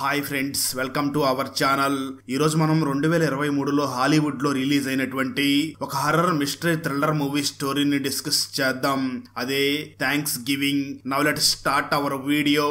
Hi friends, welcome to our channel. ఈ రోజు మనం 2023లో హాలీవుడ్ లో రిలీజ్ అయినటువంటి ఒక హర్రర్ మిస్టరీ థ్రిల్లర్ మూవీ స్టోరీని డిస్కస్ చేద్దాం. అదే thanks giving. Now let's start our video.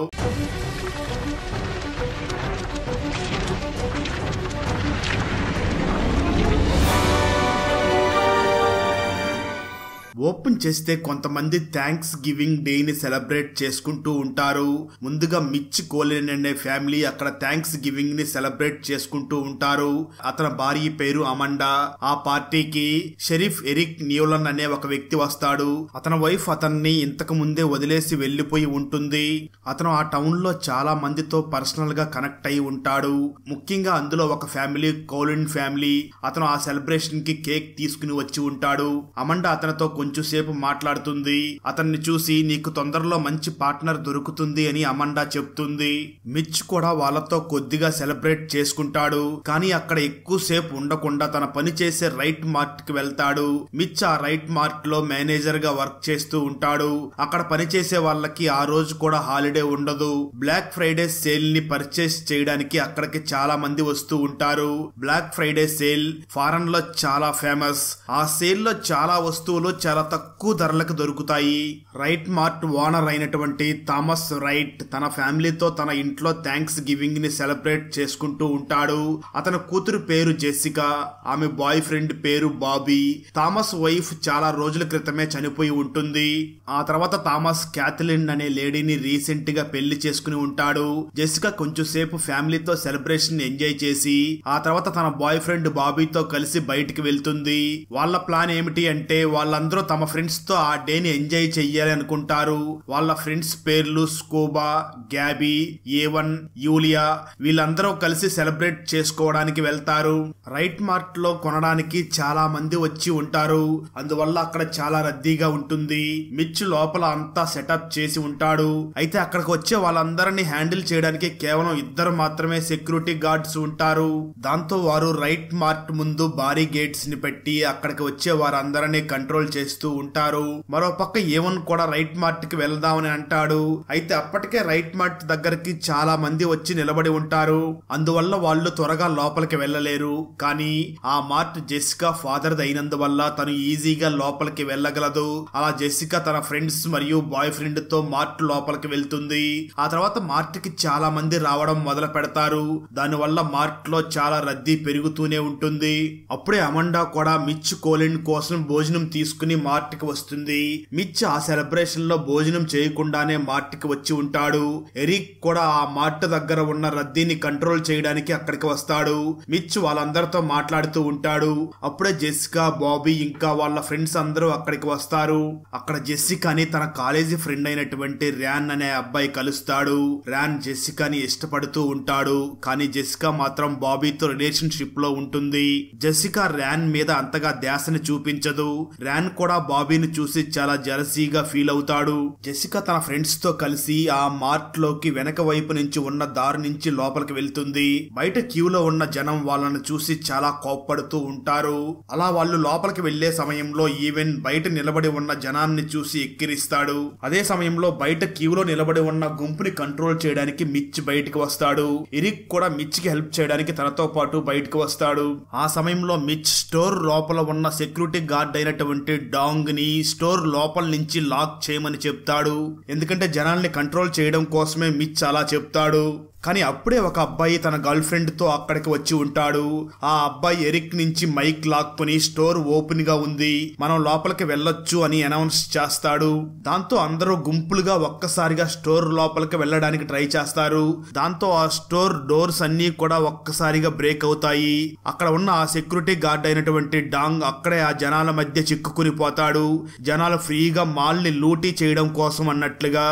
Open చేస్తే కొంతమంది థ్యాంక్స్ గివింగ్ డేని సెలబ్రేట్ చేసుకుంటూ ఉంటారు. ముందుగా మిచ్ కోలిన్ అనే ఫ్యామిలీ అక్కడ థ్యాంక్స్ గివింగ్ ని సెలబ్రేట్ చేసుకుంటూ ఉంటారు. అతని భార్య పేరు అమండా. ఆ పార్టీకి షెరీఫ్ ఎరిక్ న్యూలన్ అనే ఒక వ్యక్తి వస్తాడు. అతని వైఫ్ అతన్ని ఇంతకు ముందే వదిలేసి వెళ్లిపోయి ఉంటుంది. అతను ఆ టౌన్ లో చాలా మందితో పర్సనల్ గా కనెక్ట్ అయి ఉంటాడు. ముఖ్యంగా అందులో ఒక ఫ్యామిలీ, కోలిన్ ఫ్యామిలీ. అతను ఆ సెలబ్రేషన్ కి కేక్ తీసుకుని వచ్చి ఉంటాడు. అమండా అతనితో కొంచెం సేపు మాట్లాడుతుంది. అతన్ని చూసి నీకు తొందరలో మంచి పార్ట్నర్ దొరుకుతుంది అని అమండా చెప్తుంది. మిచ్ కూడా వాళ్ళతో కొద్దిగా సెలబ్రేట్ చేసుకుంటాడు. కానీ అక్కడ ఎక్కువసేపు ఉండకుండా తన పని చేసే రైట్ మార్ట్ కి వెళ్తాడు. మిచ్ ఆ రైట్ మార్ట్ లో మేనేజర్ గా వర్క్ చేస్తూ ఉంటాడు. అక్కడ పనిచేసే వాళ్ళకి ఆ రోజు కూడా హాలిడే ఉండదు. బ్లాక్ ఫ్రైడే సేల్ ని పర్చేస్ చేయడానికి అక్కడికి చాలా మంది వస్తూ ఉంటారు. బ్లాక్ ఫ్రైడే సేల్ ఫారెన్ లో చాలా ఫేమస్. ఆ సేల్ లో చాలా వస్తువులు చాలా తక్కువ ధరలకు దొరుకుతాయి. రైట్ మార్ట్ ఓనర్ అయినటువంటి థామస్ రైట్ తన ఫ్యామిలీతో తన ఇంట్లో థ్యాంక్స్ గివింగ్ ని సెలబ్రేట్ చేసుకుంటూ ఉంటాడు. అతని కూతురు పేరు జెసికా, ఆమె బాయ్ ఫ్రెండ్ పేరు బాబీ. థామస్ వైఫ్ చాలా రోజుల క్రితమే చనిపోయి ఉంటుంది. ఆ తర్వాత థామస్ క్యాథలిన్ అనే లేడీని రీసెంట్ గా పెళ్లి చేసుకుని ఉంటాడు. జెసికా కొంచెం సేపు ఫ్యామిలీతో సెలబ్రేషన్ ఎంజాయ్ చేసి ఆ తర్వాత తన బాయ్ ఫ్రెండ్ బాబీతో కలిసి బయటికి వెళ్తుంది. వాళ్ళ ప్లాన్ ఏమిటి అంటే వాళ్ళందరూ తమ ఫ్రెండ్స్ తో ఆ డేని ఎంజాయ్ చెయ్యాలి అనుకుంటారు. వాళ్ళ ఫ్రెండ్స్ పేర్లు స్కూబా, గ్యాబీ, ఏవన్, యూలియా. వీళ్ళందరూ కలిసి సెలబ్రేట్ చేసుకోవడానికి వెళ్తారు. రైట్ మార్ట్ లో కొనడానికి చాలా మంది వచ్చి ఉంటారు. అందువల్ల అక్కడ చాలా రద్దీగా ఉంటుంది. మిచ్ లోపల అంతా సెటప్ చేసి ఉంటాడు. అయితే అక్కడికి వచ్చే వాళ్ళందరినీ హ్యాండిల్ చేయడానికి కేవలం ఇద్దరు మాత్రమే సెక్యూరిటీ గార్డ్స్ ఉంటారు. దాంతో వారు రైట్ మార్ట్ ముందు భారీ గేట్స్ ని పెట్టి అక్కడికి వచ్చే వారందరినీ కంట్రోల్ చేస్తూ ఉంటారు. మరో పక్క ఏవన్ కూడా రైట్ మార్ట్ కి వెళ్దామని అంటాడు. అయితే అప్పటికే రైట్ మార్ట్ దగ్గరికి చాలా మంది వచ్చి నిలబడి ఉంటారు. అందువల్ల వాళ్ళు త్వరగా లోపలికి వెళ్ళలేరు. కానీ ఆ మార్ట్ జెసికా ఫాదర్ అయినందువల్ల తను ఈజీగా లోపలికి వెళ్ళగలదు. అలా జెసికా తన ఫ్రెండ్స్ మరియు బాయ్ ఫ్రెండ్ తో మార్ట్ లోపలికి వెళ్తుంది. ఆ తర్వాత మార్ట్ కి చాలా మంది రావడం మొదలు పెడతారు. దానివల్ల మార్ట్ లో చాలా రద్దీ పెరుగుతూనే ఉంటుంది. అప్పుడే అమండా కూడా మిచ్ కోలిన్ కోసం భోజనం తీసుకుని మార్ట్ కి వస్తుంది. మిచ్ ఆ సెలబ్రేషన్ లో భోజనం చేయకుండానే మార్ట్ కి వచ్చి ఉంటాడు. ఎరిక్ కూడా ఆ మార్ట్ దగ్గర ఉన్న రద్దీని కంట్రోల్ చేయడానికి అక్కడికి వస్తాడు. మిచ్ వాళ్ళందరితో మాట్లాడుతూ ఉంటాడు. అప్పుడే జెసికా, బాబీ ఇంకా వాళ్ళ ఫ్రెండ్స్ అందరూ అక్కడికి వస్తారు. అక్కడ జెసికాని తన కాలేజీ ఫ్రెండ్ అయినటువంటి ర్యాన్ అనే అబ్బాయి కలుస్తాడు. ర్యాన్ జెసికాని ఇష్టపడుతూ ఉంటాడు. కానీ జెసికా మాత్రం బాబీతో రిలేషన్షిప్ లో ఉంటుంది. జెసికా ర్యాన్ మీద అంతగా ధ్యాసని చూపించదు. ర్యాన్ కూడా బాబీని చూసి చాలా జెలసీగా ఫీల్ అవుతాడు. జెసికా తన ఫ్రెండ్స్ తో కలిసి ఆ మార్ట్ లోకి వెనక వైపు నుంచి ఉన్న దారి నుంచి లోపలికి వెళ్తుంది. బయట క్యూలో ఉన్న జనం వాళ్ళను చూసి చాలా కోప్పడుతూ ఉంటారు. అలా వాళ్ళు లోపలికి వెళ్లే సమయంలో ఈవెన్ బయట నిలబడి ఉన్న జనాన్ని చూసి ఎక్కిరిస్తాడు. అదే సమయంలో బయట క్యూలో నిలబడి ఉన్న గుంపుని కంట్రోల్ చేయడానికి మిచ్ బయటికి వస్తాడు. ఎరిక్ కూడా మిచ్ కి హెల్ప్ చేయడానికి తనతో పాటు బయటకు వస్తాడు. ఆ సమయంలో మిచ్ స్టోర్ లోపల ఉన్న సెక్యూరిటీ గార్డ్ అయినటువంటి డాంగ్ ని స్టోర్ లోపల నుంచి లాక్ చేయమని చెప్తాడు. ఎందుకంటే జనాల్ని కంట్రోల్ చేయడం కోసమే మిచ్ అలా చెప్తాడు. కానీ అప్పుడే ఒక అబ్బాయి తన గర్ల్ ఫ్రెండ్ తో అక్కడికి వచ్చి ఉంటాడు. ఆ అబ్బాయి ఎరిక్ నుంచి మైక్ లాక్కుని స్టోర్ ఓపెన్ గా ఉంది, మనం లోపలికి వెళ్ళొచ్చు అని అనౌన్స్ చేస్తాడు. దాంతో అందరూ గుంపులుగా ఒక్కసారిగా స్టోర్ లోపలికి వెళ్ళడానికి ట్రై చేస్తారు. దాంతో ఆ స్టోర్ డోర్స్ అన్ని కూడా ఒక్కసారిగా బ్రేక్ అవుతాయి. అక్కడ ఉన్న ఆ సెక్యూరిటీ గార్డ్ అయినటువంటి డాంగ్ అక్కడే ఆ జనాల మధ్య చిక్కుకుని పోతాడు. జనాలు ఫ్రీగా మాల్ ని లూటీ చేయడం కోసం అన్నట్లుగా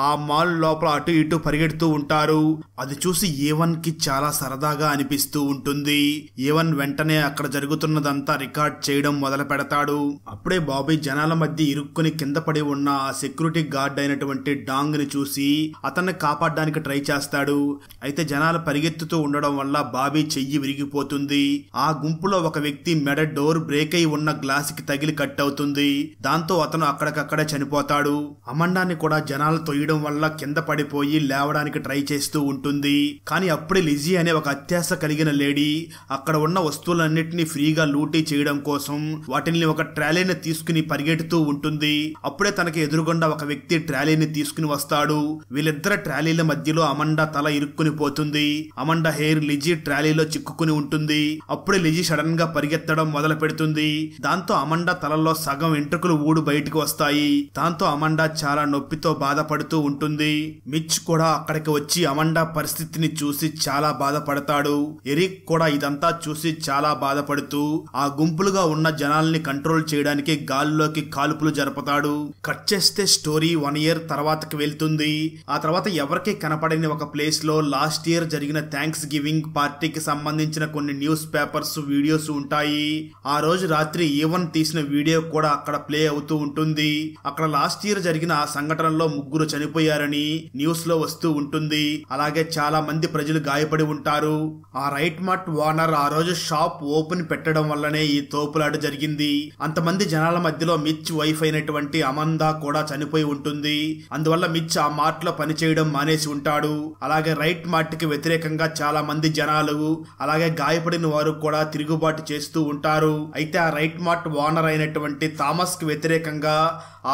ఆ మాల్ లోపల అటు ఇటు పరిగెడుతూ ఉంటారు. అది చూసి ఏవన్ కి చాలా సరదాగా అనిపిస్తూ ఉంటుంది. ఏవన్ వెంటనే అక్కడ జరుగుతున్నదంతా రికార్డ్ చేయడం మొదలు పెడతాడు. అప్పుడే బాబీ జనాల మధ్య ఇరుక్కుని కింద పడి ఉన్న ఆ సెక్యూరిటీ గార్డ్ అయినటువంటి డాంగ్ ని చూసి అతన్ని కాపాడడానికి ట్రై చేస్తాడు. అయితే జనాలు పరిగెత్తుతూ ఉండడం వల్ల బాబీ చెయ్యి విరిగిపోతుంది. ఆ గుంపులో ఒక వ్యక్తి మెడ డోర్ బ్రేక్ అయి ఉన్న గ్లాస్ కి తగిలి కట్ అవుతుంది. దాంతో అతను అక్కడికక్కడే చనిపోతాడు. అమండాన్ని కూడా జనాలు తొయ్యడం వల్ల కింద పడిపోయి లేవడానికి ట్రై చేస్తూ ఉంటుంది. ఉంటుంది. కానీ అప్పుడే లిజీ అనే ఒక అత్యాశ కలిగిన లేడీ అక్కడ ఉన్న వస్తువులన్నిటినీ ఫ్రీగా లూటీ చేయడం కోసం వాటిని ఒక ట్రాలీని తీసుకుని పరిగెడుతూ ఉంటుంది. అప్పుడే తనకి ఎదురుగుండా ఒక వ్యక్తి ట్రాలీని తీసుకుని వస్తాడు. వీళ్ళిద్దరు ట్రాలీల మధ్యలో అమండా తల ఇరుక్కుని పోతుంది. అమండా హెయిర్ లిజీ ట్రాలీలో చిక్కుకుని ఉంటుంది. అప్పుడే లిజీ సడన్ గా పరిగెత్తడం మొదలు పెడుతుంది. దాంతో అమండా తలలో సగం వెంట్రుకలు ఊడు బయటికి వస్తాయి. దాంతో అమండా చాలా నొప్పితో బాధపడుతూ ఉంటుంది. మిచ్ కూడా అక్కడికి వచ్చి అమండా పరిస్థితిని చూసి చాలా బాధపడతాడు. ఎరిక్ కూడా ఇదంతా చూసి చాలా బాధపడుతూ ఆ గుంపులుగా ఉన్న జనాల్ని కంట్రోల్ చేయడానికి గాల్లోకి కాల్పులు జరుపుతాడు. కట్ చేస్తే స్టోరీ 1 year తర్వాతకి వెళ్తుంది. ఆ తర్వాత ఎవరికి కనపడని ఒక ప్లేస్ లో లాస్ట్ ఇయర్ జరిగిన థ్యాంక్స్ గివింగ్ పార్టీకి సంబంధించిన కొన్ని న్యూస్ పేపర్స్ వీడియోస్ ఉంటాయి. ఆ రోజు రాత్రి ఈవెన్ తీసిన వీడియో కూడా అక్కడ ప్లే అవుతూ ఉంటుంది. అక్కడ లాస్ట్ ఇయర్ జరిగిన ఆ సంఘటనలో 3 చనిపోయారని న్యూస్ లో వస్తూ ఉంటుంది. అలాగే చాలా మంది ప్రజలు గాయపడి ఉంటారు. ఆ రైట్ మార్ట్ ఓనర్ ఆ రోజు షాప్ ఓపెన్ పెట్టడం వల్లనే ఈ తోపులాట జరిగింది. అంతమంది జనాల మధ్యలో మిచ్ వైఫ్ అయినటువంటి అమందా కూడా చనిపోయి ఉంటుంది. అందువల్ల మిచ్ ఆ మార్ట్ లో పనిచేయడం మానేసి ఉంటాడు. అలాగే రైట్ మార్ట్ కి వ్యతిరేకంగా చాలా మంది జనాలు అలాగే గాయపడిన వారు కూడా తిరుగుబాటు చేస్తూ ఉంటారు. అయితే ఆ రైట్ మార్ట్ ఓనర్ అయినటువంటి థామస్ కి వ్యతిరేకంగా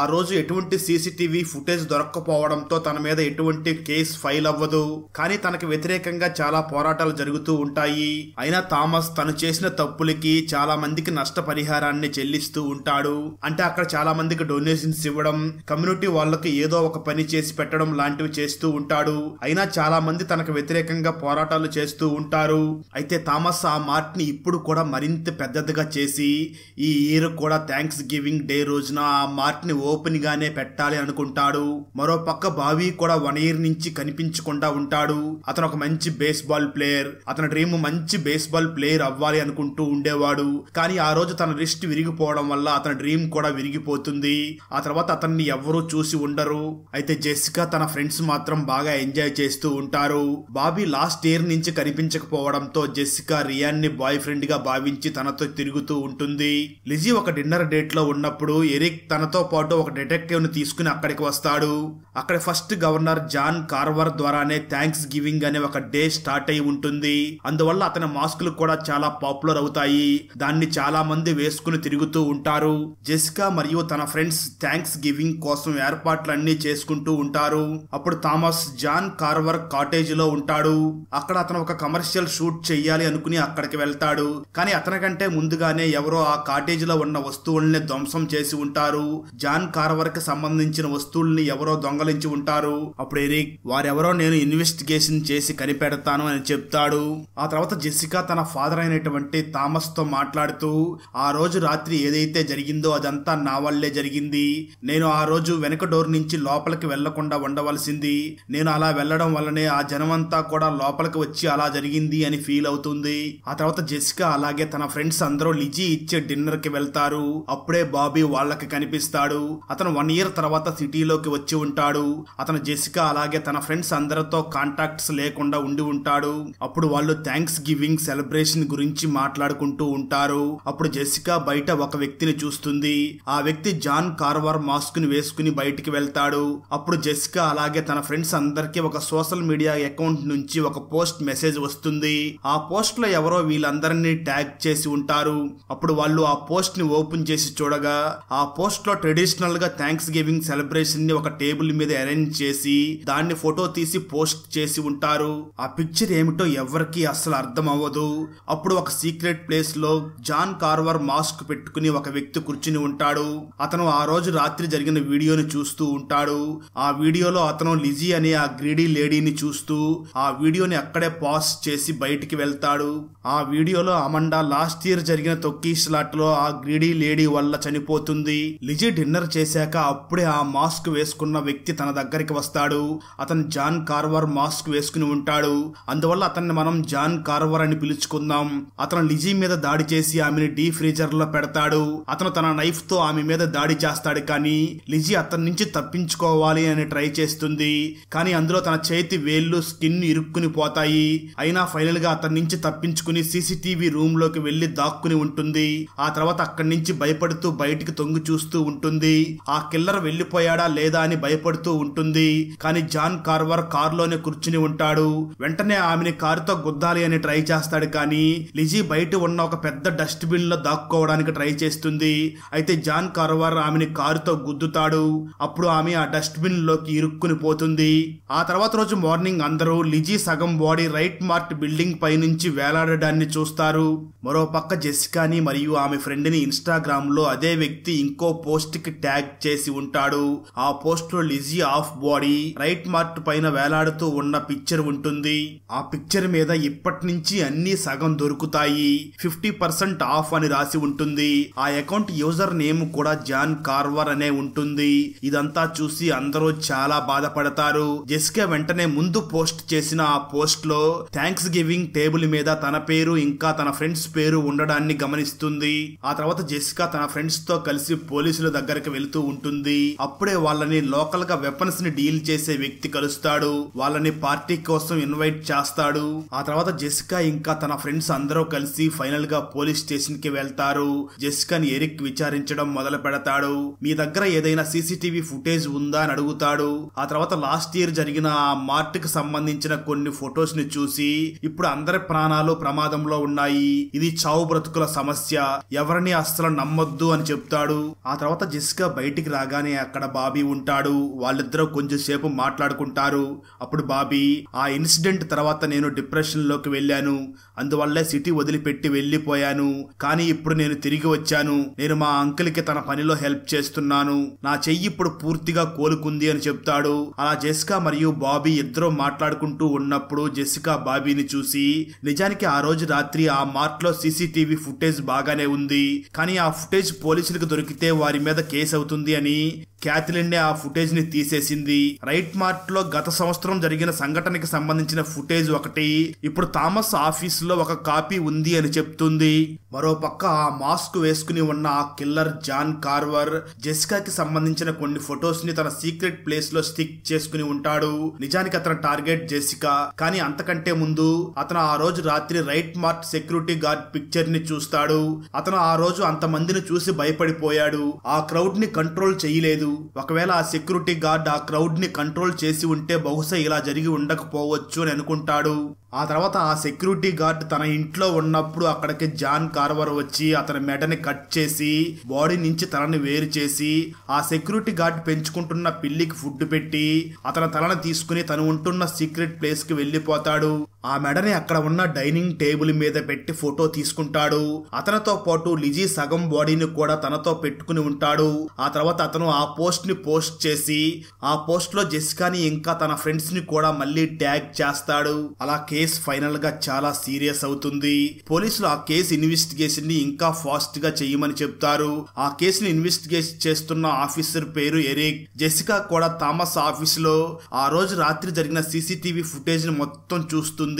ఆ రోజు ఎటువంటి సీసీటీవీ ఫుటేజ్ దొరక్కపోవడంతో తన మీద ఎటువంటి కేసు ఫైల్ అవ్వదు. కానీ తనకు వ్యతిరేకంగా చాలా పోరాటాలు జరుగుతూ ఉంటాయి. అయినా థామస్ తను చేసిన తప్పులకి చాలా మందికి నష్టపరిహారాన్ని చెల్లిస్తూ ఉంటాడు. అంటే అక్కడ చాలా మందికి డొనేషన్స్ ఇవ్వడం, కమ్యూనిటీ వాళ్ళకి ఏదో ఒక పని చేసి పెట్టడం లాంటివి చేస్తూ ఉంటాడు. అయినా చాలా మంది తనకు వ్యతిరేకంగా పోరాటాలు చేస్తూ ఉంటారు. అయితే థామస్ ఆ మార్ట్ ని ఇప్పుడు కూడా మరింత పెద్దదిగా చేసి ఈ ఇయర్ కూడా థ్యాంక్స్ గివింగ్ డే రోజున ఆ మార్ట్ ని ఓపెన్ గానే పెట్టాలి అనుకుంటాడు. మరో పక్క బాబీ కూడా 1 year నుంచి కనిపించకుండా ఉంటాడు. అతను ఒక మంచి బేస్బాల్ ప్లేయర్. అతని డ్రీమ్ మంచి బేస్బాల్ ప్లేయర్ అవ్వాలి అనుకుంటూ ఉండేవాడు. కానీ ఆ రోజు తన రిస్ట్ విరిగిపోవడం వల్ల అతని డ్రీమ్ కూడా విరిగిపోతుంది. ఆ తర్వాత అతన్ని ఎవ్వరూ చూసి ఉండరు. అయితే జెసికా తన ఫ్రెండ్స్ మాత్రం బాగా ఎంజాయ్ చేస్తూ ఉంటారు. బాబీ లాస్ట్ ఇయర్ నుంచి కనిపించకపోవడంతో జెసికా రియాన్ ని బాయ్ ఫ్రెండ్ గా భావించి తనతో తిరుగుతూ ఉంటుంది. లిజీ ఒక డిన్నర్ డేట్ లో ఉన్నప్పుడు ఎరిక్ తనతో పాటు ఒక డిటెక్టివ్ ని తీసుకుని అక్కడికి వస్తాడు. అక్కడ ఫస్ట్ గవర్నర్ జాన్ కార్వర్ ద్వారానే థ్యాంక్స్ గివింగ్ అనే ఒక డే స్టార్ట్ అయి ఉంటుంది. అందువల్ల అతని మాస్కులు కూడా చాలా పాపులర్ అవుతాయి. దాన్ని చాలా మంది వేసుకుని తిరుగుతూ ఉంటారు. జెసికా మరియు తన ఫ్రెండ్స్ థ్యాంక్స్ గివింగ్ కోసం ఏర్పాట్లన్నీ చేసుకుంటూ ఉంటారు. అప్పుడు థామస్ జాన్ కార్వర్ కాటేజ్ లో ఉంటాడు. అక్కడ అతను ఒక కమర్షియల్ షూట్ చెయ్యాలి అనుకుని అక్కడికి వెళ్తాడు. కానీ అతనికంటే ముందుగానే ఎవరో ఆ కాటేజ్ లో ఉన్న వస్తువుల్ని ధ్వంసం చేసి ఉంటారు. జాన్ కార్వర్ కి సంబంధించిన వస్తువుల్ని ఎవరో దొంగలించి ఉంటారు. అప్పుడు ఎరిక్ వారెవరో నేను ఇన్వెస్టిగేషన్ చేసి కనిపెడతాను అని చెప్తాడు. ఆ తర్వాత జెసికా తన ఫాదర్ అయినటువంటి థామస్ తో మాట్లాడుతూ ఆ రోజు రాత్రి ఏదైతే జరిగిందో అదంతా నా వల్లే జరిగింది. నేను ఆ రోజు వెనక డోర్ నుంచి లోపలికి వెళ్లకుండా ఉండవలసింది. నేను అలా వెళ్లడం వల్లనే ఆ జనమంతా కూడా లోపలికి వచ్చి అలా జరిగింది అని ఫీల్ అవుతుంది. ఆ తర్వాత జెసికా అలాగే తన ఫ్రెండ్స్ అందరూ లిజీ ఇచ్చే డిన్నర్ కి వెళ్తారు. అప్పుడే బాబీ వాళ్ళకి కనిపిస్తాడు. అతను 1 year తర్వాత సిటీలోకి వచ్చి ఉంటాడు. అతను జెసికా అలాగే తన ఫ్రెండ్స్ అందరితో కాంటాక్ట్స్ లేకుండా ఉండి ఉంటాడు. అప్పుడు వాళ్ళు థ్యాంక్స్ గివింగ్ సెలబ్రేషన్ గురించి మాట్లాడుకుంటూ ఉంటారు. అప్పుడు జెసికా బయట ఒక వ్యక్తిని చూస్తుంది. ఆ వ్యక్తి జాన్ కార్వర్ మాస్క్ ని వేసుకుని బయటికి వెళ్తాడు. అప్పుడు జెసికా అలాగే తన ఫ్రెండ్స్ అందరికి ఒక సోషల్ మీడియా అకౌంట్ నుంచి ఒక పోస్ట్ మెసేజ్ వస్తుంది. ఆ పోస్ట్ లో ఎవరో వీళ్ళందరినీ ట్యాగ్ చేసి ఉంటారు. అప్పుడు వాళ్ళు ఆ పోస్ట్ ని ఓపెన్ చేసి చూడగా ఆ పోస్ట్ లో ట్రెడిషనల్ గా థ్యాంక్స్ గివింగ్ సెలబ్రేషన్ ని ఒక టేబుల్ మీద అరేంజ్ చేసి దాన్ని ఫోటో తీసి పోస్ట్ చేసి ఉంటారు. ఆ పిక్చర్ ఏమిటో ఎవరికి అస్సలు అర్థం అవ్వదు. అప్పుడు ఒక సీక్రెట్ ప్లేస్ లో జాన్ కార్వర్ మాస్క్ పెట్టుకుని ఒక వ్యక్తి కూర్చుని ఉంటాడు. అతను ఆ రోజు రాత్రి జరిగిన వీడియోని చూస్తూ ఉంటాడు. ఆ వీడియోలో అతను లిజీ అనే ఆ గ్రీడీ లేడీని చూస్తూ ఆ వీడియోని అక్కడే పాజ్ చేసి బయటికి వెళ్తాడు. ఆ వీడియోలో అమండా లాస్ట్ ఇయర్ జరిగిన తొక్కీస్లాట్లో ఆ గ్రీడీ లేడీ వల్ల చనిపోతుంది. లిజీ డిన్నర్ చేశాక అప్పుడే ఆ మాస్క్ వేసుకున్న వ్యక్తి తన దగ్గరికి వస్తాడు. అతను జాన్ కార్వర్ మాస్క్ వేసుకుని ఉంటాడు. అందువల్ల అతన్ని మనం జాన్ కార్వర్ అని పిలుచుకుందాం. అతను లిజీ మీద దాడి చేసి ఆమెని డీ ఫ్రీజర్ లో పెడతాడు. అతను తన నైఫ్ తో ఆమె మీద దాడి చేస్తాడు. కానీ లిజీ అతని నుంచి తప్పించుకోవాలి అని ట్రై చేస్తుంది. కానీ అందులో తన చేతి వేళ్లు స్కిన్ ఇరుక్కుని పోతాయి. అయినా ఫైనల్ గా అతని నుంచి తప్పించుకుని సీసీటీవీ రూమ్ లోకి వెళ్లి దాక్కుని ఉంటుంది. ఆ తర్వాత అక్కడి నుంచి భయపడుతూ బయటికి తొంగి చూస్తూ ఉంటుంది. ఆ కిల్లర్ వెళ్లిపోయాడా లేదా అని భయపడుతూ భయపడుతూ ఉంటుంది. కానీ జాన్ కార్వర్ కారులోనే కూర్చుని ఉంటాడు. వెంటనే ఆమెని కారుతో గుద్దాలి అని ట్రై చేస్తాడు. కానీ లిజీ బయట ఉన్న ఒక పెద్ద డస్ట్ బిన్ లో దాక్కోవడానికి ట్రై చేస్తుంది. అయితే జాన్ కార్వర్ ఆమెని కారుతో గుద్దుతాడు. అప్పుడు ఆమె ఆ డస్ట్ బిన్ లోకి ఇరుక్కుని పోతుంది. ఆ తర్వాత రోజు మార్నింగ్ అందరూ లిజీ సగం బాడీ రైట్ మార్ట్ బిల్డింగ్ పై నుంచి వేలాడడాన్ని చూస్తారు. మరో పక్క జెసికాని మరియు ఆమె ఫ్రెండ్ ని ఇన్స్టాగ్రామ్ లో అదే వ్యక్తి ఇంకో పోస్ట్ కి ట్యాగ్ చేసి ఉంటాడు. ఆ పోస్ట్ లో Lizzie of body right mart పైన వేలాడుతూ ఉన్న పిక్చర్ ఉంటుంది. ఆ పిక్చర్ మీద ఇప్పటి నుంచి అన్ని సగం దొరుకుతాయి, 50% ఆఫ్ అని రాసి ఉంటుంది. ఆ అకౌంట్ యూజర్ నేమ్ కూడా జాన్ కార్వర్ అనే ఉంటుంది. ఇదంతా చూసి అందరూ చాలా బాధపడతారు. జెసికా వెంటనే ముందు పోస్ట్ చేసిన ఆ పోస్ట్ లో థ్యాంక్స్ గివింగ్ టేబుల్ మీద తన పేరు ఇంకా తన ఫ్రెండ్స్ పేరు ఉండడాన్ని గమనిస్తుంది. ఆ తర్వాత జెసికా తన ఫ్రెండ్స్ తో కలిసి పోలీసుల దగ్గరికి వెళ్తూ ఉంటుంది. అప్పుడే వాళ్ళని లోకల్ గా వెపన్స్ ని డీల్ చేసే వ్యక్తి కలుస్తాడు. వాళ్ళని పార్టీ కోసం ఇన్వైట్ చేస్తాడు. ఆ తర్వాత జెసికా ఇంకా తన ఫ్రెండ్స్ అందరూ కలిసి ఫైనల్ గా పోలీస్ స్టేషన్ కి వెళ్తారు. జెసికాని ఎరిక్ విచారించడం మొదలు పెడతాడు. మీ దగ్గర ఏదైనా సీసీటీవీ ఫుటేజ్ ఉందా అని అడుగుతాడు. ఆ తర్వాత లాస్ట్ ఇయర్ జరిగిన ఆ మార్ట్ కి సంబంధించిన కొన్ని ఫొటోస్ ని చూసి ఇప్పుడు అందరి ప్రాణాలు ప్రమాదంలో ఉన్నాయి, ఇది చావు బ్రతుకుల సమస్య, ఎవరిని అస్సలు నమ్మొద్దు అని చెప్తాడు. ఆ తర్వాత జెసికా బయటికి రాగానే అక్కడ బాబీ ఉంటాడు. వాళ్ళిద్దరూ కొంచెం సేపు మాట్లాడుకుంటారు. అప్పుడు బాబీ, ఆ ఇన్సిడెంట్ తర్వాత నేను డిప్రెషన్ లోకి వెళ్ళాను, అందువల్లే సిటీ వదిలిపెట్టి వెళ్లిపోయాను. కానీ ఇప్పుడు నేను తిరిగి వచ్చాను. నేను మా అంకుల్ కి తన పనిలో హెల్ప్ చేస్తున్నాను. నా చెయ్యి ఇప్పుడు పూర్తిగా కోలుకుంది అని చెప్తాడు. అలా జెసికా మరియు బాబీ ఇద్దరు మాట్లాడుకుంటూ ఉన్నప్పుడు జెసికా బాబీని చూసి, నిజానికి ఆ రోజు రాత్రి ఆ మార్ట్ లో సీసీటీవీ ఫుటేజ్ బాగానే ఉంది, కానీ ఆ ఫుటేజ్ పోలీసులకు దొరికితే వారి మీద కేసు అవుతుంది అని క్యాథలిన్ ఆ ఫుటేజ్ ని తీసేసింది. రైట్ మార్ట్ లో గత సంవత్సరం జరిగిన సంఘటనకి సంబంధించిన ఫుటేజ్ ఒకటి ఇప్పుడు థామస్ ఆఫీస్ లో ఒక కాపీ ఉంది అని చెప్తుంది. మరో పక్క ఆ మాస్క్ వేసుకుని ఉన్న ఆ కిల్లర్ జాన్ కార్వర్ జెసికాకి సంబంధించిన కొన్ని ఫొటోస్ ని తన సీక్రెట్ ప్లేస్ లో స్టిక్ చేసుకుని ఉంటాడు. నిజానికి అతని టార్గెట్ జెసికా, కానీ అంతకంటే ముందు అతను ఆ రోజు రాత్రి right mart security guard picture ని చూస్తాడు. అతను ఆ రోజు అంతమందిని చూసి భయపడిపోయాడు. ఆ క్రౌడ్ ని కంట్రోల్ చేయలేదు. ఒకవేళ ఆ సెక్యూరిటీ గార్డ్ ఆ క్రౌడ్ ని కంట్రోల్ చేసి ఉంటే బహుశా ఇలా జరిగి ఉండకపోవచ్చు అని అనుకుంటాడు. ఆ తర్వాత ఆ సెక్యూరిటీ గార్డ్ తన ఇంట్లో ఉన్నప్పుడు అక్కడికి జాన్ కార్వర్ వచ్చి అతని మెడని కట్ చేసి బాడీ నుంచి తలని వేరు చేసి ఆ సెక్యూరిటీ గార్డ్ పెంచుకుంటున్న పిల్లికి ఫుడ్ పెట్టి అతని తలని తీసుకుని తను ఉంటున్న సీక్రెట్ ప్లేస్ కి వెళ్లిపోతాడు. ఆ మెడని అక్కడ ఉన్న డైనింగ్ టేబుల్ మీద పెట్టి ఫోటో తీసుకుంటాడు. అతనితో పాటు లిజీ సగం బాడీని కూడా తనతో పెట్టుకుని ఉంటాడు. ఆ తర్వాత అతను ఆ పోస్ట్ ని పోస్ట్ చేసి ఆ పోస్ట్ లో జెసికాని ఇంకా తన ఫ్రెండ్స్ ని కూడా మళ్ళీ ట్యాగ్ చేస్తాడు. అలా కేసు ఫైనల్ గా చాలా సీరియస్ అవుతుంది. పోలీసులు ఆ కేసు ఇన్వెస్టిగేషన్ ని ఇంకా ఫాస్ట్ గా చేయమని చెప్తారు. ఆ కేసుని ఇన్వెస్టిగేట్ చేస్తున్న ఆఫీసర్ పేరు ఎరిక్. జెసికా కూడా థామస్ ఆఫీస్ లో ఆ రోజు రాత్రి జరిగిన సీసీటీవీ ఫుటేజ్ ని మొత్తం చూస్తుంది.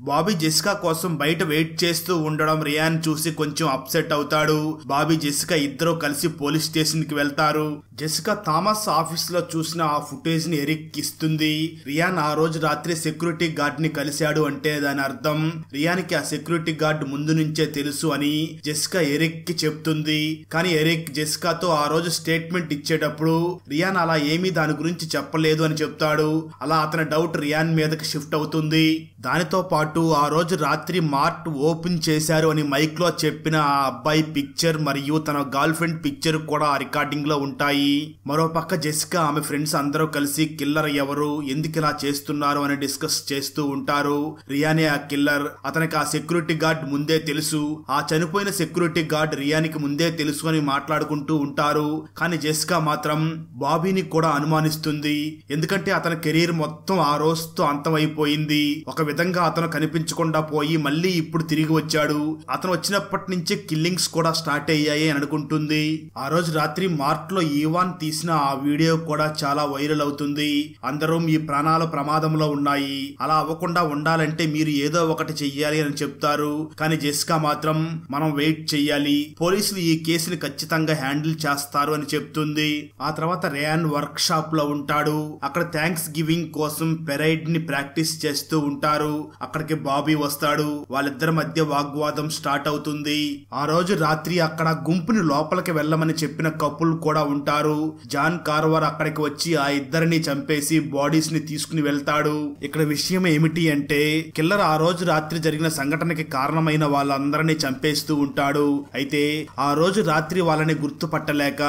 బాబీ జెసికా కోసం బయట వెయిట్ చేస్తూ ఉండడం రియాన్ చూసి కొంచెం అప్సెట్ అవుతాడు. బాబీ జెసికా ఇద్దరు కలిసి పోలీస్ స్టేషన్ కి వెళ్తారు. జెసికా థామస్ ఆఫీస్ లో చూసిన ఆ ఫుటేజ్ ని ఎరిక్ ఇస్తుంది. రియాన్ ఆ రోజు రాత్రి సెక్యూరిటీ గార్డ్ ని కలిశాడు అంటే దాని అర్థం రియాన్ కి ఆ సెక్యూరిటీ గార్డ్ ముందు నుంచే తెలుసు అని జెసికా ఎరిక్ కి చెప్తుంది. కానీ ఎరిక్ జెసికాతో ఆ రోజు స్టేట్మెంట్ ఇచ్చేటప్పుడు రియాన్ అలా ఏమీ దాని గురించి చెప్పలేదు అని చెప్తాడు. అలా అతని డౌట్ రియాన్ మీదకి షిఫ్ట్ అవుతుంది. దానితో పాటు ఆ రోజు రాత్రి మార్ట్ ఓపెన్ చేశారు అని మైక్ లో చెప్పిన ఆ అబ్బాయి పిక్చర్ మరియు తన గర్ల్ ఫ్రెండ్ పిక్చర్ కూడా ఆ రికార్డింగ్ లో ఉంటాయి. మరోపక్క జెసికా ఆమె ఫ్రెండ్స్ అందరూ కలిసి కిల్లర్ ఎవరు, ఎందుకు ఇలా చేస్తున్నారు అని డిస్కస్ చేస్తూ ఉంటారు. రియానే ఆ కిల్లర్, అతనికి ఆ సెక్యూరిటీ గార్డ్ ముందే తెలుసు, ఆ చనిపోయిన సెక్యూరిటీ గార్డ్ రియానికి ముందే తెలుసు అని మాట్లాడుకుంటూ ఉంటారు. కానీ జెసికా మాత్రం బాబీని కూడా అనుమానిస్తుంది. ఎందుకంటే అతని కెరీర్ మొత్తం ఆ రోజుతో అంతమైపోయింది. ఒక విధంగా అతను కనిపించకుండా పోయి మళ్ళీ ఇప్పుడు తిరిగి వచ్చాడు. అతను వచ్చినప్పటి నుంచే కిల్లింగ్స్ కూడా స్టార్ట్ అయ్యాయి అని అనుకుంటుంది. ఆ రోజు రాత్రి మార్ట్ లో ఈవాన్ తీసిన ఆ వీడియో కూడా చాలా వైరల్ అవుతుంది. అందరూ మీ ప్రాణాలు ప్రమాదంలో ఉన్నాయి, అలా అవ్వకుండా ఉండాలంటే మీరు ఏదో ఒకటి చెయ్యాలి అని చెప్తారు. కానీ జెసికా మాత్రం మనం వెయిట్ చెయ్యాలి, పోలీసులు ఈ కేసుని ఖచ్చితంగా హ్యాండిల్ చేస్తారు అని చెప్తుంది. ఆ తర్వాత రియాన్ వర్క్ షాప్ లో ఉంటాడు. అక్కడ థ్యాంక్స్ గివింగ్ కోసం పెరైడ్ ని ప్రాక్టీస్ చేస్తూ ఉంటారు. అక్కడికి బాబీ వస్తాడు. వాళ్ళిద్దరి మధ్య వాగ్వాదం స్టార్ట్ అవుతుంది. ఆ రోజు రాత్రి అక్కడ గుంపుని లోపలికి వెళ్ళమని చెప్పిన కపుల్ కూడా ఉంటారు. జాన్ కార్వర్ అక్కడికి వచ్చి ఆ ఇద్దరిని చంపేసి బాడీస్ ని తీసుకుని వెళ్తాడు. ఇక్కడ విషయం ఏమిటి అంటే కిల్లర్ ఆ రోజు రాత్రి జరిగిన సంఘటనకి కారణమైన వాళ్ళందరినీ చంపేస్తూ ఉంటాడు. అయితే ఆ రోజు రాత్రి వాళ్ళని గుర్తుపట్టలేక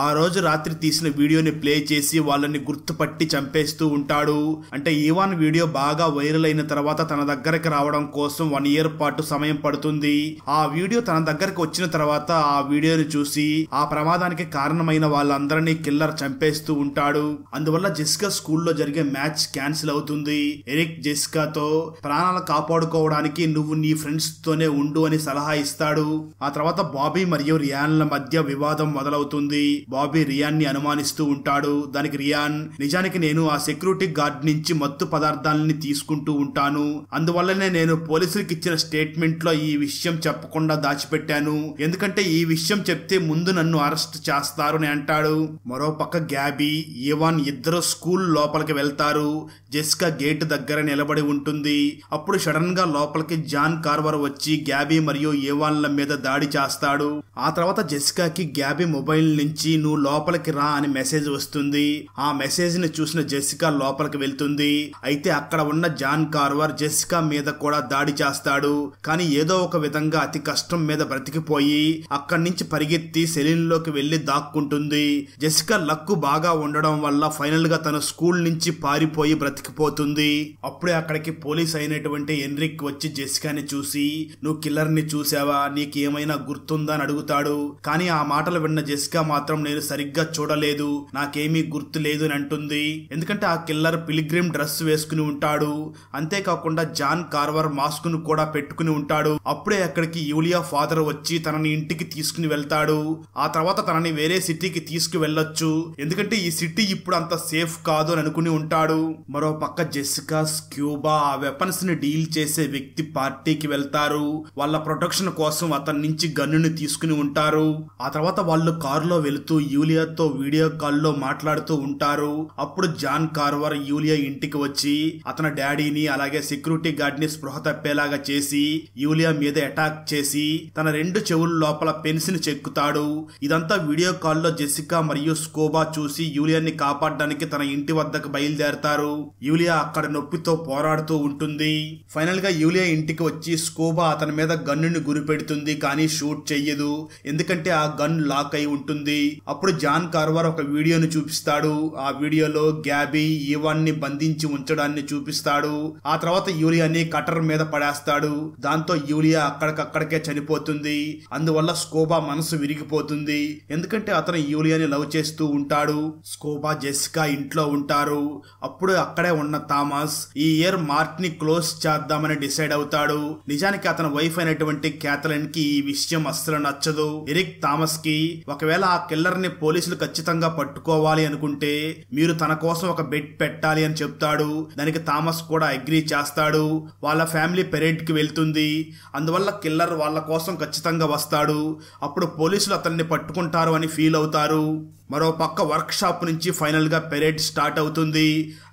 ఆ రోజు రాత్రి తీసిన వీడియోని ప్లే చేసి వాళ్ళని గుర్తుపట్టి చంపేస్తూ ఉంటాడు. అంటే ఈవాన్ వీడియో బాగా వైరల్ అయిన తర్వాత తన దగ్గరికి రావడం కోసం 1 year పాటు సమయం పడుతుంది. ఆ వీడియో తన దగ్గరకు వచ్చిన తర్వాత ఆ వీడియోని చూసి ఆ ప్రమాదానికి కారణమైన వాళ్ళందరినీ కిల్లర్ చంపేస్తూ ఉంటాడు. అందువల్ల జెసికా స్కూల్లో జరిగే మ్యాచ్ క్యాన్సిల్ అవుతుంది. ఎరిక్ జెసికాతో ప్రాణాలు కాపాడుకోవడానికి నువ్వు నీ ఫ్రెండ్స్ తోనే ఉండు అని సలహా ఇస్తాడు. ఆ తర్వాత బాబీ మరియు రియాన్ల మధ్య వివాదం మొదలవుతుంది. బాబీ రియాన్ ని అనుమానిస్తూ ఉంటాడు. దానికి రియాన్, నిజానికి నేను ఆ సెక్యూరిటీ గార్డ్ నుంచి మత్తు పదార్థాలని తీసుకుంటూ ఉంటాను, అందువల్లనే నేను పోలీసులకు ఇచ్చిన స్టేట్మెంట్ లో ఈ విషయం చెప్పకుండా దాచిపెట్టాను, ఎందుకంటే ఈ విషయం చెప్తే ముందు నన్ను అరెస్ట్ చేస్తారు అని అంటాడు. మరోపక్క గ్యాబీ, ఈవాన్ ఇద్దరు స్కూల్ లోపలికి వెళ్తారు. జెసికా గేట్ దగ్గర నిలబడి ఉంటుంది. అప్పుడు సడన్ గా లోపలికి జాన్ కార్వర్ వచ్చి గ్యాబీ మరియు ఈవాన్ల మీద దాడి చేస్తాడు. ఆ తర్వాత జెసికాకి గ్యాబీ మొబైల్ నుంచి నువ్వు లోపలికి రా అని మెసేజ్ వస్తుంది. ఆ మెసేజ్ ని చూసిన జెసికా లోపలికి వెళ్తుంది. అయితే అక్కడ ఉన్న జాన్ కార్వర్ జెసికా మీద కూడా దాడి చేస్తాడు. కానీ ఏదో ఒక విధంగా అతి కష్టం మీద బ్రతికిపోయి అక్కడి నుంచి పరిగెత్తి సెలూన్ లోకి వెళ్లి దాక్కుంటుంది. జెసికా లక్కు బాగా ఉండడం వల్ల ఫైనల్ గా తన స్కూల్ నుంచి పారిపోయి బ్రతికిపోతుంది. అప్పుడే అక్కడికి పోలీస్ అయినటువంటి ఎన్రిక్ వచ్చి జెసికాని చూసి, నువ్వు కిల్లర్ ని చూసావా, నీకేమైనా గుర్తుందా అని అడుగుతాడు. కానీ ఆ మాటలు విన్న జెసికా మాత్రం నేను సరిగ్గా చూడలేదు, నాకేమీ గుర్తు లేదు అని అంటుంది. ఎందుకంటే ఆ కిల్లర్ పిలిగ్రిమ్ డ్రెస్ వేసుకుని ఉంటాడు. అంతేకాకుండా జాన్ కార్వర్ మాస్క్ ను కూడా పెట్టుకుని ఉంటాడు. అప్పుడే అక్కడికి యూలియా ఫాదర్ వచ్చి తనని ఇంటికి తీసుకుని వెళ్తాడు. ఆ తర్వాత తనని వేరే సిటీకి తీసుకు వెళ్ళొచ్చు, ఎందుకంటే ఈ సిటీ ఇప్పుడు అంత సేఫ్ కాదు అని అనుకుని ఉంటాడు. మరో పక్క జెసికా, స్క్యూబా ఆ వెపన్స్ ని డీల్ చేసే వ్యక్తి పార్టీకి వెళ్తారు. వాళ్ళ ప్రొటెక్షన్ కోసం అతని నుంచి గన్నుని తీసుకుని ఉంటారు. ఆ తర్వాత వాళ్ళు కారులో వెళుతూ యూలియాతో వీడియో కాల్లో మాట్లాడుతూ ఉంటారు. అప్పుడు జాన్ కార్వర్ యూలియా ఇంటికి వచ్చి అతని డాడీని అలాగే సెక్యూరిటీ గార్డ్ ని స్పృహ తప్పేలాగా చేసి యూలియా మీద అటాక్ చేసి తన 2 చెవుల లోపల పెన్స్ ని చెక్కుతాడు. ఇదంతా వీడియో కాల్లో జెసికా మరియు స్కోబా చూసి యూలియాని కాపాడడానికి తన ఇంటి వద్దకు బయలుదేరతారు. యూలియా అక్కడ నొప్పితో పోరాడుతూ ఉంటుంది. ఫైనల్ గా యూలియా ఇంటికి వచ్చి స్కోబా అతని మీద గన్నుని గురిపెడుతుంది, కానీ షూట్ చెయ్యదు, ఎందుకంటే ఆ గన్ లాక్ అయి ఉంటుంది. అప్పుడు జాన్ కార్వర్ ఒక వీడియోని చూపిస్తాడు. ఆ వీడియోలో గ్యాబీ ఈవాన్ ని బంధించి ఉంచడాన్ని చూపిస్తాడు. ఆ తర్వాత యూలియాని కటర్ మీద పడేస్తాడు. దాంతో యూలియా అక్కడికక్కడికే చనిపోతుంది. అందువల్ల స్కోబా మనసు విరిగిపోతుంది, ఎందుకంటే అతను యూలియాని లవ్ చేస్తూ ఉంటాడు. స్కోబా, జెసికా ఇంట్లో ఉంటారు. అప్పుడు అక్కడే ఉన్న థామస్ ఈ ఇయర్ మార్ట్ ని క్లోజ్ చేద్దామని డిసైడ్ అవుతాడు. నిజానికి అతని వైఫ్ అయినటువంటి క్యాథలిన్ కి ఈ విషయం అస్సలు నచ్చదు. ఎరిక్ థామస్ కి, ఒకవేళ ఆ కిల్లర్ ని పోలీసులు ఖచ్చితంగా పట్టుకోవాలి అనుకుంటే మీరు తన కోసం ఒక బెట్ పెట్టాలి అని చెప్తాడు. దానికి థామస్ కూడా అగ్రీ చేస్తాడు. వాళ్ళ ఫ్యామిలీ పెరేడ్ కి వెళ్తుంది, అందువల్ల కిల్లర్ వాళ్ళ కోసం ఖచ్చితంగా వస్తాడు. అప్పుడు పోలీసులు అతన్ని పట్టుకుంటారు అని ఫీల్ అవుతారు. మరో పక్క వర్క్ షాప్ నుంచి ఫైనల్ గా పెరేడ్ స్టార్ట్ అవుతుంది.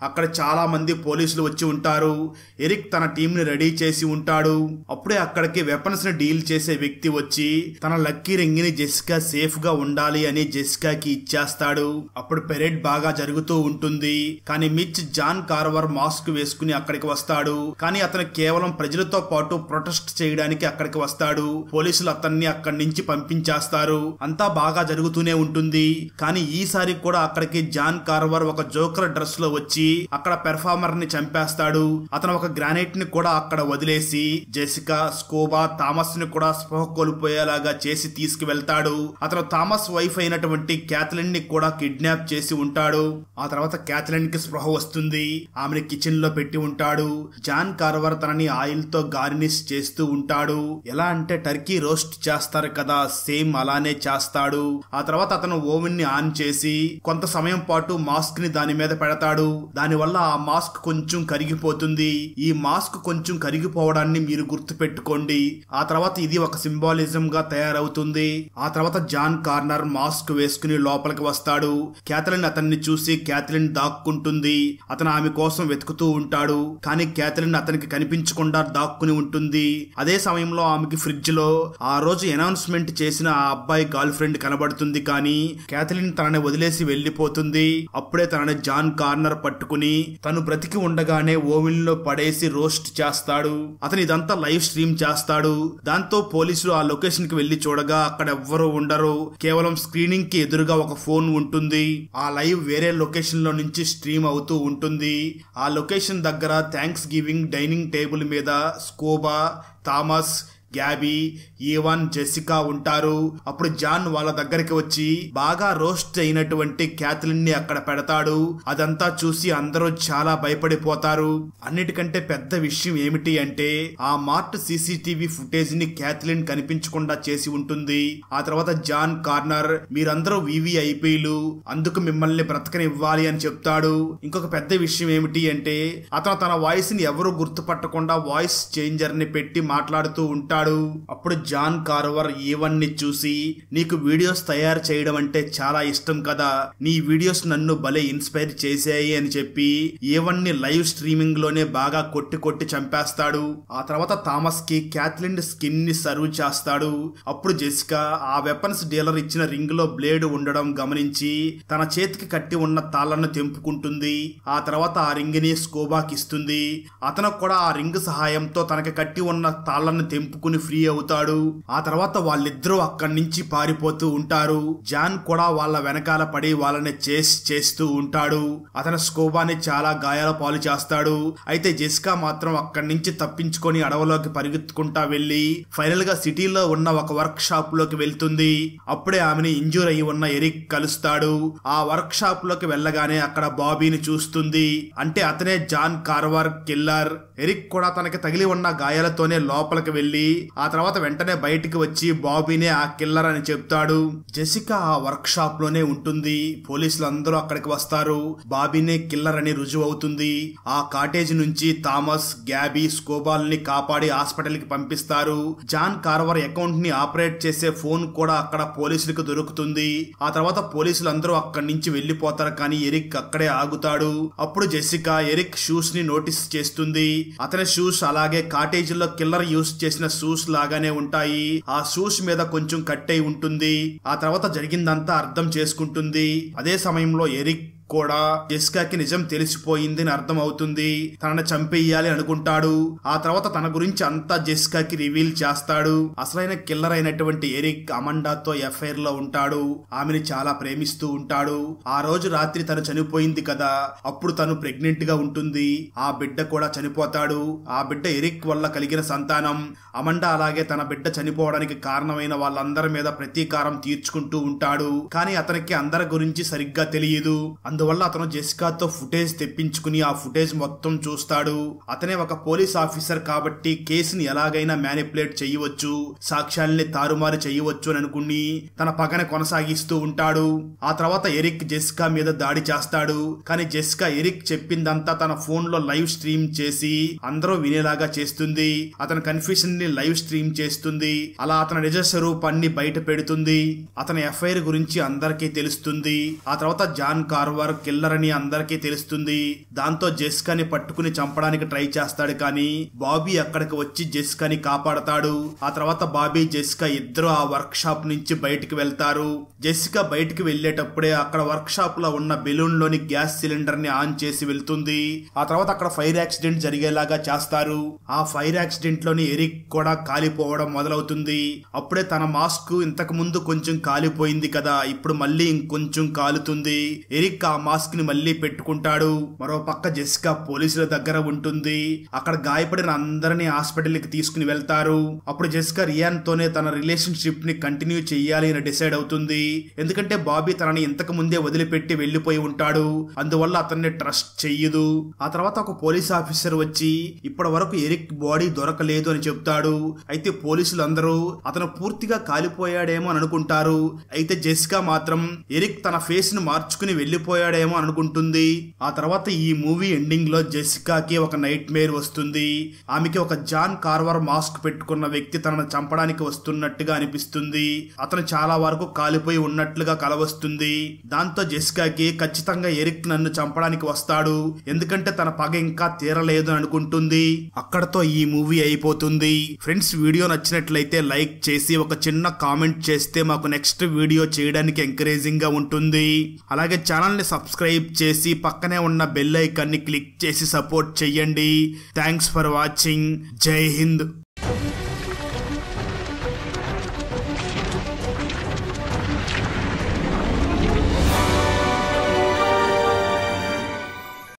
అక్కడ చాలా మంది పోలీసులు వచ్చి ఉంటారు. ఎరిక్ తన టీం ని రెడీ చేసి ఉంటాడు. అప్పుడే అక్కడికి వెపన్స్ ని డీల్ చేసే వ్యక్తి వచ్చి తన లక్కీ రింగ్ ని జెసికా సేఫ్ గా ఉండాలి అని జెసికాకి ఇచ్చేస్తాడు. అప్పుడు పెరేడ్ బాగా జరుగుతూ ఉంటుంది. కానీ మిచ్ జాన్ కార్వర్ మాస్క్ వేసుకుని అక్కడికి వస్తాడు. కానీ అతను కేవలం ప్రజలతో పాటు ప్రొటెస్ట్ చేయడానికి అక్కడికి వస్తాడు. పోలీసులు అతన్ని అక్కడి నుంచి పంపించేస్తారు. అంతా బాగా జరుగుతూనే ఉంటుంది. కానీ ఈసారి కూడా అక్కడికి జాన్ కార్వర్ ఒక జోకర్ డ్రెస్ లో వచ్చి అక్కడ పెర్ఫార్మర్ ని చంపేస్తాడు. అతను ఒక గ్రానైట్ ని కూడా అక్కడ వదిలేసి జెసికా, స్కోబా, థామస్ ని కూడా స్పృహ కోల్పోయేలాగా చేసి తీసుకువెళ్తాడు. అతను థామస్ వైఫ్ అయినటువంటి క్యాథలిన్ ని కూడా కిడ్నాప్ చేసి ఉంటాడు. ఆ తర్వాత క్యాథలిన్ కి స్పృహ వస్తుంది. ఆమెని కిచెన్ లో పెట్టి ఉంటాడు. జాన్ కార్వర్ తనని ఆయిల్ తో గార్నిష్ చేస్తూ ఉంటాడు. ఎలా అంటే టర్కీ రోస్ట్ చేస్తారు కదా, సేమ్ అలానే చేస్తాడు. ఆ తర్వాత అతను ఓవెన్ ని ఆన్ చేసి కొంత సమయం పాటు మాస్క్ ని దాని మీద పెడతాడు. దానివల్ల ఆ మాస్క్ కొంచెం కరిగిపోతుంది. ఈ మాస్క్ కొంచెం కరిగిపోవడాన్ని మీరు గుర్తు పెట్టుకోండి. ఆ తర్వాత ఇది ఒక సింబాలిజం గా తయారవుతుంది. ఆ తర్వాత జాన్ కార్నర్ మాస్క్ వేసుకుని లోపలికి వస్తాడు. క్యాథలిన్ అతన్ని చూసి క్యాథలిన్ దాక్కుంటుంది. అతను ఆమె కోసం వెతుకుతూ ఉంటాడు. కానీ క్యాథలిన్ అతనికి కనిపించకుండా దాక్కుని ఉంటుంది. అదే సమయంలో ఆమెకి ఫ్రిడ్జ్ లో ఆ రోజు అనౌన్స్మెంట్ చేసిన ఆ అబ్బాయి గర్ల్ ఫ్రెండ్ కనబడుతుంది. కానీ క్యాథలిన్ క్యాథలిన్ తనని వదిలేసి వెళ్లిపోతుంది. అప్పుడే తనని జాన్ కార్నర్ పట్టుకుని తను బ్రతికి ఉండగానే ఓవెన్ లో పడేసి రోస్ట్ చేస్తాడు. అతను ఇదంతా లైవ్ స్ట్రీమ్ చేస్తాడు. దాంతో పోలీసులు ఆ లొకేషన్ కి వెళ్లి చూడగా అక్కడ ఎవ్వరూ ఉండరు. కేవలం స్క్రీనింగ్ కి ఎదురుగా ఒక ఫోన్ ఉంటుంది. ఆ లైవ్ వేరే లొకేషన్ లో నుంచి స్ట్రీమ్ అవుతూ ఉంటుంది. ఆ లొకేషన్ దగ్గర థ్యాంక్స్ గివింగ్ డైనింగ్ టేబుల్ మీద స్కోబా, థామస్, గ్యాబీ, ఈవాన్, జెసికా ఉంటారు. అప్పుడు జాన్ వాళ్ళ దగ్గరికి వచ్చి బాగా రోస్ట్ అయినటువంటి క్యాథలిన్ ని అక్కడ పెడతాడు. అదంతా చూసి అందరూ చాలా భయపడిపోతారు. అన్నిటికంటే పెద్ద విషయం ఏమిటి అంటే ఆ మార్ట్ సీసీటీవీ ఫుటేజ్ ని క్యాథలిన్ కనిపించకుండా చేసి ఉంటుంది. ఆ తర్వాత జాన్ కార్నర్ మీరందరూ వివిఐపీలు, అందుకు మిమ్మల్ని బ్రతకనివ్వాలి అని చెప్తాడు. ఇంకొక పెద్ద విషయం ఏమిటి అంటే అతను తన వాయిస్ ని ఎవరు గుర్తుపట్టకుండా వాయిస్ చేంజర్ ని పెట్టి మాట్లాడుతూ ఉంటాడు. అప్పుడు జాన్ కార్వర్ ఈవన్ ని చూసి నీకు వీడియోస్ తయారు చేయడం అంటే చాలా ఇష్టం కదా, నీ వీడియోస్ నన్ను భలే ఇన్స్పైర్ చేశాయి అని చెప్పి ఈవన్ ని లైవ్ స్ట్రీమింగ్ లోనే బాగా కొట్టి చంపేస్తాడు. ఆ తర్వాత థామస్ కి క్యాథలిన్ స్కిన్ ని సర్వ్ చేస్తాడు. అప్పుడు జెసికా ఆ వెపన్స్ డీలర్ ఇచ్చిన రింగ్ లో బ్లేడ్ ఉండడం గమనించి తన చేతికి కట్టి ఉన్న తాళ్లను తెంపుకుంటుంది. ఆ తర్వాత ఆ రింగ్ ని స్కోబాకి ఇస్తుంది. అతను కూడా ఆ రింగ్ సహాయంతో తనకి కట్టి ఉన్న తాళ్లను తెంపుకుని ఫ్రీ అవుతాడు. ఆ తర్వాత వాళ్ళిద్దరూ అక్కడి నుంచి పారిపోతూ ఉంటారు. జాన్ కూడా వాళ్ళ వెనకాల పడి వాళ్ళని చేస్తూ ఉంటాడు. అతను స్కోబాని చాలా గాయాల పాలు చేస్తాడు. అయితే జెసికా మాత్రం అక్కడి నుంచి తప్పించుకొని అడవిలోకి పరిగెత్తుకుంటా వెళ్లి ఫైనల్ గా సిటీలో ఉన్న ఒక వర్క్ షాప్ లోకి వెళ్తుంది. అప్పుడే ఆమెని ఇంజూర్ అయి ఉన్న ఎరిక్ కలుస్తాడు. ఆ వర్క్ షాప్ లోకి వెళ్ళగానే అక్కడ బాబీని చూస్తుంది. అంటే అతనే జాన్ కార్వర్ కిల్లర్. ఎరిక్ కూడా తనకి తగిలి ఉన్న గాయాలతోనే లోపలికి వెళ్లి ఆ తర్వాత వెంటనే బయటికి వచ్చి బాబీనే ఆ కిల్లర్ అని చెప్తాడు. జెసికా ఆ వర్క్ షాప్ లోనే ఉంటుంది. పోలీసులు అందరూ అక్కడికి వస్తారు. బాబీనే కిల్లర్ అని రుజువు అవుతుంది. ఆ కాటేజ్ నుంచి థామస్, గ్యాబీ, స్కోబాల్ ని కాపాడి హాస్పిటల్ కి పంపిస్తారు. జాన్ కార్వర్ అకౌంట్ ని ఆపరేట్ చేసే ఫోన్ కూడా అక్కడ పోలీసులకు దొరుకుతుంది. ఆ తర్వాత పోలీసులు అందరూ అక్కడి నుంచి వెళ్లిపోతారు. కానీ ఎరిక్ అక్కడే ఆగుతాడు. అప్పుడు జెసికా ఎరిక్ షూస్ ని నోటీస్ చేస్తుంది. అతని షూస్ అలాగే కాటేజ్ లో కిల్లర్ యూస్ చేసిన షూస్ లాగానే ఉంటాయి. ఆ షూస్ మీద కొంచెం కట్ అయి ఉంటుంది. ఆ తర్వాత జరిగిందంతా అర్థం చేసుకుంటుంది. అదే సమయంలో ఎరిక్ కూడా జెసికాకి నిజం తెలిసిపోయిందని అర్థం అవుతుంది. తనని చంపేయాలి అనుకుంటాడు. ఆ తర్వాత తన గురించి అంతా జెసికాకి రివీల్ చేస్తాడు. అసలైన కిల్లర్ అయినటువంటి ఎరిక్ అమండాతో ఎఫ్ఐఆర్ లో ఉంటాడు. ఆమెని చాలా ప్రేమిస్తూ ఉంటాడు. ఆ రోజు రాత్రి తను చనిపోయింది కదా, అప్పుడు తను ప్రెగ్నెంట్ గా ఉంటుంది. ఆ బిడ్డ కూడా చనిపోతాడు. ఆ బిడ్డ ఎరిక్ వల్ల కలిగిన సంతానం. అమండా అలాగే తన బిడ్డ చనిపోవడానికి కారణమైన వాళ్ళందరి మీద ప్రతీకారం తీర్చుకుంటూ ఉంటాడు. కానీ అతనికి అందరి గురించి సరిగ్గా తెలియదు. అందువల్ల అతను జెసికాతో ఫుటేజ్ తెప్పించుకుని ఆ ఫుటేజ్ మొత్తం చూస్తాడు. అతనే ఒక పోలీస్ ఆఫీసర్ కాబట్టి కేసుని ఎలాగైనా మ్యానిపులేట్ చేయవచ్చు, సాక్ష్యాల్ని తారుమారు చేయవచ్చు అని అనుకుని తన పగని కొనసాగిస్తూ ఉంటాడు. ఆ తర్వాత ఎరిక్ జెసికా మీద దాడి చేస్తాడు. కానీ జెసికా ఎరిక్ చెప్పిందంతా తన ఫోన్ లో లైవ్ స్ట్రీమ్ చేసి అందరూ వినేలాగా చేస్తుంది. అతని కన్ఫ్యూషన్ ని లైవ్ స్ట్రీమ్ చేస్తుంది. అలా అతని నిజ స్వరూపాన్ని బయట పెడుతుంది. అతని ఎఫ్ఐఆర్ గురించి అందరికీ తెలుస్తుంది. ఆ తర్వాత జాన్ కార్వర్ కిల్లర్ అని అందరికీ తెలుస్తుంది. దాంతో జెసికాని పట్టుకుని చంపడానికి ట్రై చేస్తాడు. కానీ బాబీ అక్కడికి వచ్చి జెసికాని కాపాడతాడు. ఆ తర్వాత బాబీ, జెసికా ఇద్దరు ఆ వర్క్ షాప్ నుంచి బయటికి వెళ్తారు. జెసికా బయటికి వెళ్లేటప్పుడే అక్కడ వర్క్ షాప్ లో ఉన్న బెలూన్ లోని గ్యాస్ సిలిండర్ ని ఆన్ చేసి వెళ్తుంది. ఆ తర్వాత అక్కడ ఫైర్ యాక్సిడెంట్ జరిగేలాగా చేస్తారు. ఆ ఫైర్ యాక్సిడెంట్ లోని ఎరిక్ కూడా కాలిపోవడం మొదలవుతుంది. అప్పుడే తన మాస్క్ ఇంతకు ముందు కొంచెం కాలిపోయింది కదా, ఇప్పుడు మళ్ళీ ఇంకొంచెం కాలుతుంది. ఎరిక్ ఆ మాస్క్ ని మళ్ళీ పెట్టుకుంటాడు. మరో పక్క జెసికా పోలీసుల దగ్గర ఉంటుంది. అక్కడ గాయపడిన అందరినీ హాస్పిటల్ కి తీసుకుని వెళ్తారు. అప్పుడు జెసికా రియాన్ తోనే తన రిలేషన్షిప్ ని కంటిన్యూ చెయ్యాలి అని డిసైడ్ అవుతుంది. ఎందుకంటే బాబీ తనని ఇంతకు ముందే వదిలిపెట్టి వెళ్లిపోయి ఉంటాడు. అందువల్ల అతన్ని ట్రస్ట్ చెయ్యదు. ఆ తర్వాత ఒక పోలీస్ ఆఫీసర్ వచ్చి ఇప్పటి వరకు ఎరిక్ బాడీ దొరకలేదు అని చెప్తాడు. అయితే పోలీసులు అందరూ అతను పూర్తిగా కాలిపోయాడేమో అని అనుకుంటారు. అయితే జెసికా మాత్రం ఎరిక్ తన ఫేస్ ను మార్చుకుని వెళ్లిపోయాడు చచ్చిపోయాడేమో అనుకుంటుంది. ఆ తర్వాత ఈ మూవీ ఎండింగ్ లో జెసికాకి ఒక నైట్ మేర్ వస్తుంది. ఆమెకి ఒక జాన్ కార్వర్ మాస్క్ పెట్టుకున్న వ్యక్తి తనను చంపడానికి వస్తున్నట్టుగా అనిపిస్తుంది. అతను చాలా వరకు కాలిపోయి ఉన్నట్లుగా కలవస్తుంది. దాంతో జెసికాకి ఖచ్చితంగా ఎరిక్ నన్ను చంపడానికి వస్తాడు, ఎందుకంటే తన పగ ఇంకా తీరలేదు అనుకుంటుంది. అక్కడతో ఈ మూవీ అయిపోతుంది. ఫ్రెండ్స్, వీడియో నచ్చినట్లయితే లైక్ చేసి ఒక చిన్న కామెంట్ చేస్తే మాకు నెక్స్ట్ వీడియో చేయడానికి ఎంకరేజింగ్ గా ఉంటుంది. అలాగే ఛానల్ ని సబ్స్క్రైబ్ చేసి పక్కనే ఉన్న బెల్ ఐకాన్ ని క్లిక్ చేసి సపోర్ట్ చేయండి. Thanks for watching. జై హింద్.